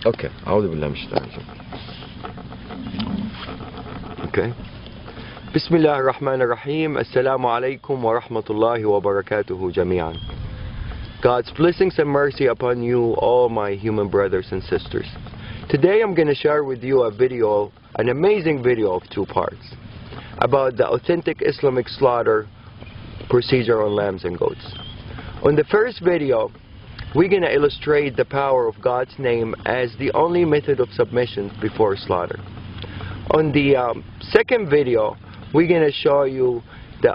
Okay. أعوذ بالله من الشيطان الرجيم. Okay. بسم الله الرحمن الرحيم. السلام عليكم ورحمة الله وبركاته جميعا. God's blessings and mercy upon you, all my human brothers and sisters. Today I'm going to share with you a video, an amazing video of 2 parts, about the authentic Islamic slaughter procedure on lambs and goats. On the first video, we're going to illustrate the power of God's name as the only method of submission before slaughter. On the second video, we're going to show you the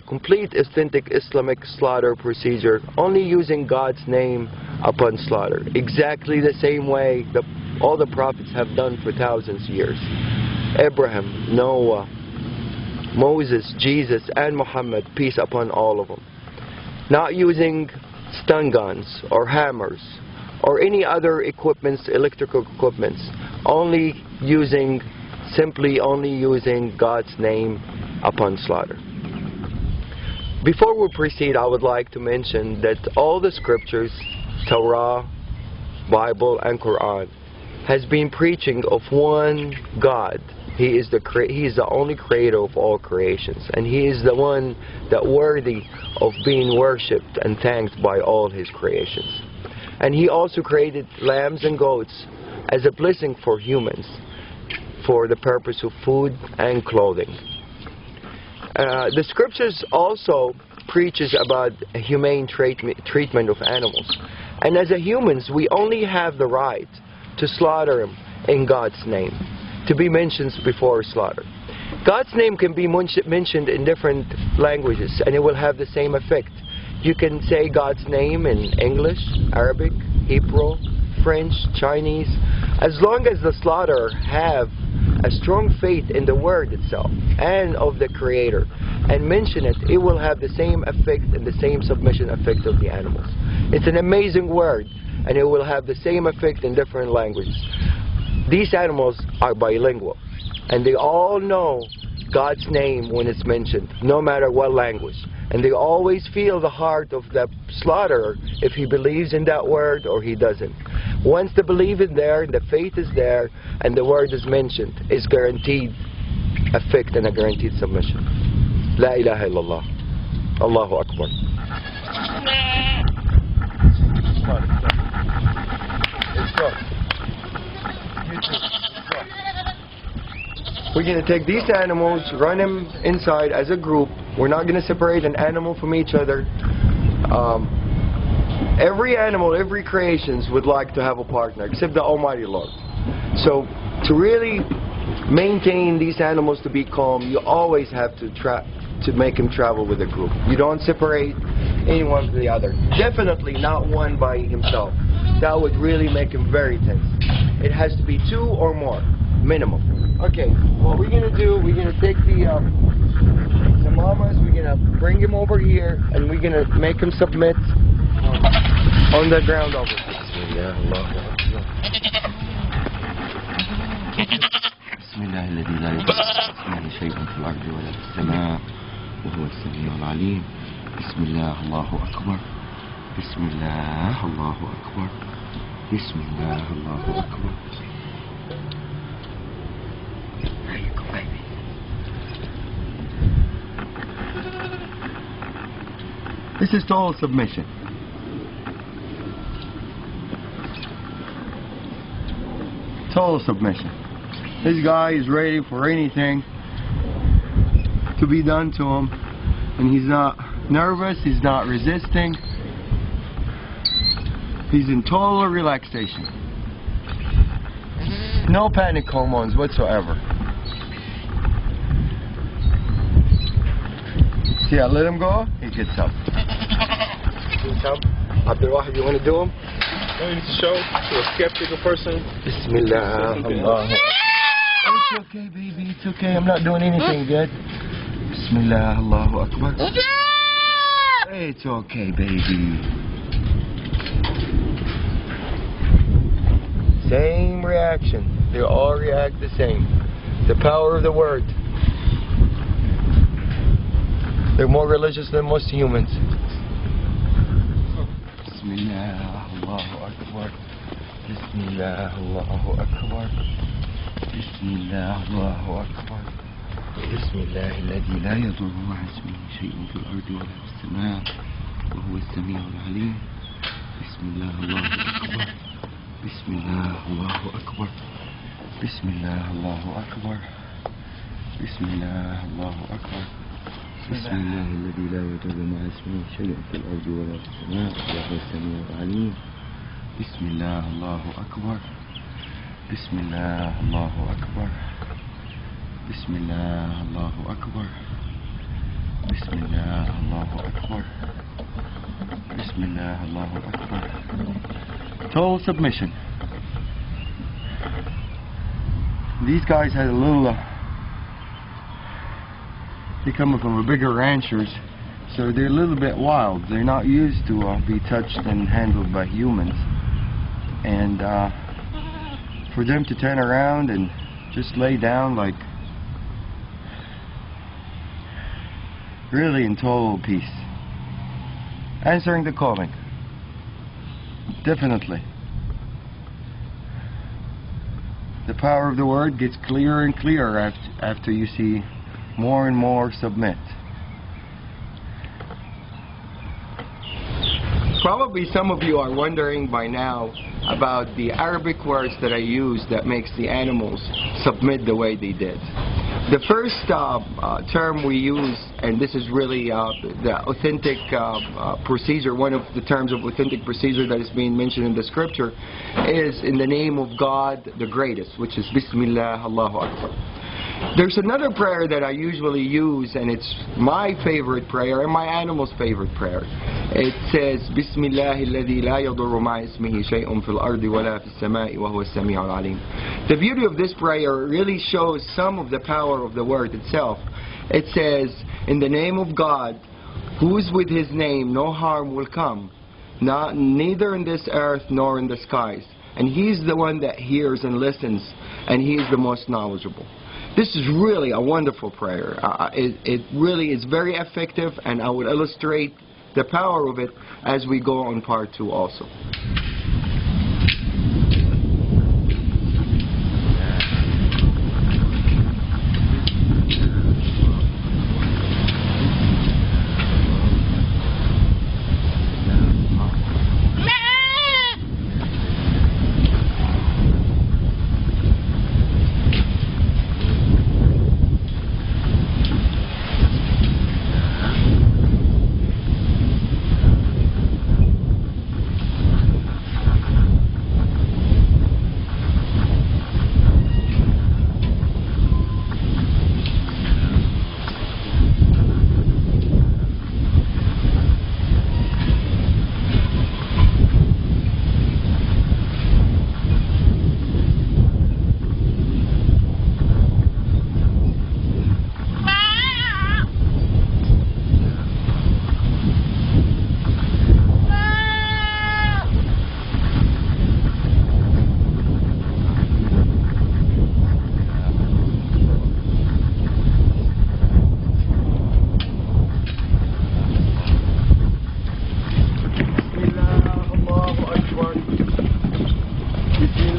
complete authentic Islamic slaughter procedure, only using God's name upon slaughter, exactly the same way that all the prophets have done for thousands of years. Abraham, Noah, Moses, Jesus, and Muhammad, peace upon all of them. Not using stun guns or hammers or any other equipments, electrical equipments, simply only using God's name upon slaughter. Before we proceed, I would like to mention that all the scriptures, Torah, Bible, and Quran, has been preaching of one God. He is the only creator of all creations, and He is the one that worthy of being worshipped and thanked by all His creations. And He also created lambs and goats as a blessing for humans, for the purpose of food and clothing. The scriptures also preaches about a humane treatment of animals, and as humans we only have the right to slaughter them in God's name, to be mentioned before slaughter. God's name can be mentioned in different languages and it will have the same effect. You can say God's name in English, Arabic, Hebrew, French, Chinese. As long as the slaughterer have a strong faith in the word itself and of the Creator and mention it, it will have the same effect and the same submission effect of the animals. It's an amazing word and it will have the same effect in different languages. These animals are bilingual and they all know God's name when it's mentioned, no matter what language. And they always feel the heart of the slaughterer if he believes in that word or he doesn't. Once the belief is there, the faith is there, and the word is mentioned, it's guaranteed effect and a guaranteed submission. La ilaha illallah. Allahu Akbar. Let's go. We're going to take these animals, run them inside as a group. We're not going to separate an animal from each other. Every animal, every creation would like to have a partner, except the Almighty Lord. So to really maintain these animals to be calm, you always have to make them travel with a group. You don't separate anyone from the other. Definitely not one by himself. That would really make him very tense. It has to be 2 or more, minimum. Okay, what we're going to do, we're going to take the mamas, we're going to bring him over here, and we're going to make him submit on the ground over here. بسم الله الذي لا يضر شيء في الأرض ولا في السماء وهو السميع العليم. بسم الله الله أكبر. بسم الله الله أكبر. بسم الله الله أكبر. There you go, baby. This is total submission. Total submission. This guy is ready for anything to be done to him, and he's not nervous, he's not resisting, he's in total relaxation. No panic hormones whatsoever. See, I let him go, he gets up. Gets up. Abdul Wahid, you want to do him? You need to show to a skeptical person. Bismillah. Allah. It's okay, baby. It's okay. I'm not doing anything good. Bismillah. Allahu Akbar. It's okay, baby. Same reaction. They all react the same. The power of the word. They're more religious than most humans. Bismillah. Allahu Akbar. Bismillah, Allahu Akbar. Bismillah, Allahu Akbar. Bismillah, الذي لا يضر مع اسمه شيء في الأرض ولا في السماء وهو السميع العليم. Bismillah, Allahu Akbar. Bismillah, Allahu Akbar. Bismillah, Allahu Akbar. Bismillah, Allahu Akbar. بسم الله الذي لا يضر مع اسمه شيء في الأرض ولا في السماء وهو السميع العليم. بسم الله الله أكبر. بسم الله الله أكبر. بسم الله الله أكبر. بسم الله الله أكبر. بسم الله الله أكبر. Total submission. These guys had a little they're coming from a bigger ranchers, so they're a little bit wild. They're not used to be touched and handled by humans. And for them to turn around and just lay down like really in total peace. Answering the calling. Definitely. The power of the word gets clearer and clearer after you see more and more submit. Probably some of you are wondering by now about the Arabic words that I use that makes the animals submit the way they did. The first term we use, and this is really the authentic procedure, one of the terms of authentic procedure that is being mentioned in the scripture, is in the name of God the greatest, which is Bismillah, Allahu Akbar. There's another prayer that I usually use, and it's my favorite prayer and my animal's favorite prayer. It says, Bismillahi alladhi la yadurru ma'a ismihi shay'un fil ardi wa la fis sama'i wa huwa as-sami'ul 'alim. The beauty of this prayer really shows some of the power of the word itself. It says, in the name of God, who is with his name, no harm will come, neither in this earth nor in the skies. And he's the one that hears and listens, and he is the most knowledgeable. This is really a wonderful prayer. It really is very effective, and I will illustrate the power of it as we go on part 2 also.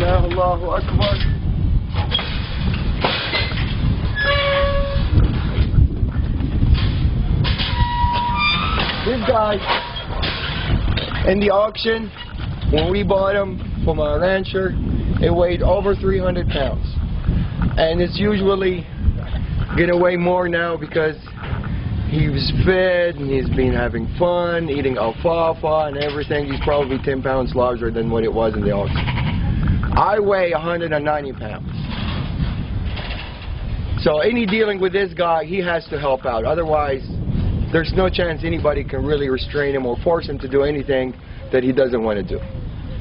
Allahu Akbar. This guy in the auction, when we bought him from our rancher, it weighed over 300 pounds. And it's usually gonna weigh more now because he was fed and he's been having fun, eating alfalfa and everything. He's probably 10 pounds larger than what it was in the auction. I weigh 190 pounds. So any dealing with this guy, he has to help out. Otherwise, there's no chance anybody can really restrain him or force him to do anything that he doesn't want to do.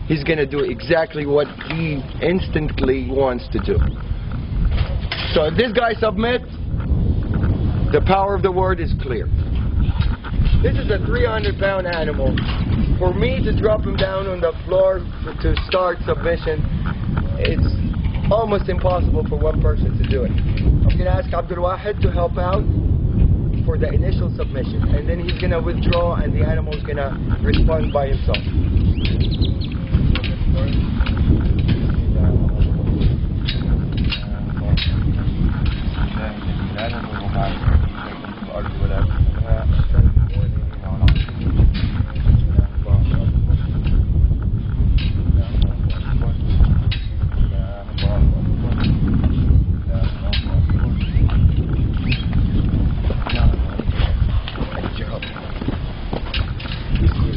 He's going to do exactly what he instantly wants to do. So if this guy submits, the power of the word is clear. This is a 300-pound animal. For me to drop him down on the floor to start submission, it's almost impossible for one person to do it. I'm going to ask Abdul Wahid to help out for the initial submission, and then he's going to withdraw and the animal is going to respond by himself.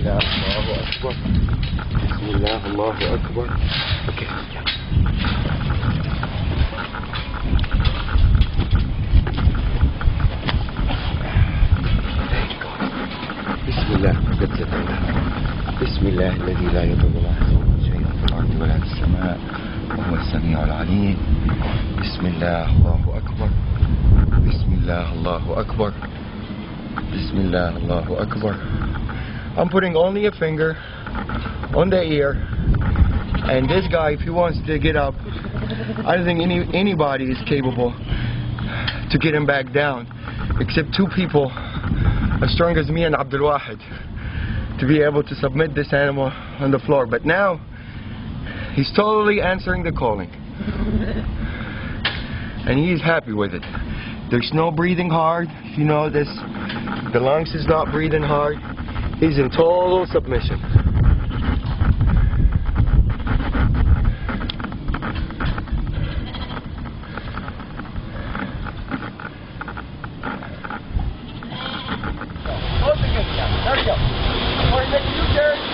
Bismillah, Allahu Akbar. Bismillah, Allahu Akbar. Okay, yeah. Bismillah, that's it. Bismillah, الذي لا يضر مع اسمه شيء في الأرض ولا في السماء وهو السميع العليم. Bismillah, Allahu Akbar. Bismillah, Allahu Akbar. Bismillah, Allahu Akbar. I'm putting only a finger on the ear, and this guy, if he wants to get up, I don't think anybody is capable to get him back down, except two people as strong as me and Abdul Wahid, to be able to submit this animal on the floor. But now he's totally answering the calling, and he's happy with it. There's no breathing hard. If you know this, the lungs is not breathing hard. He's in total submission. There we go. All right, make a U-turn.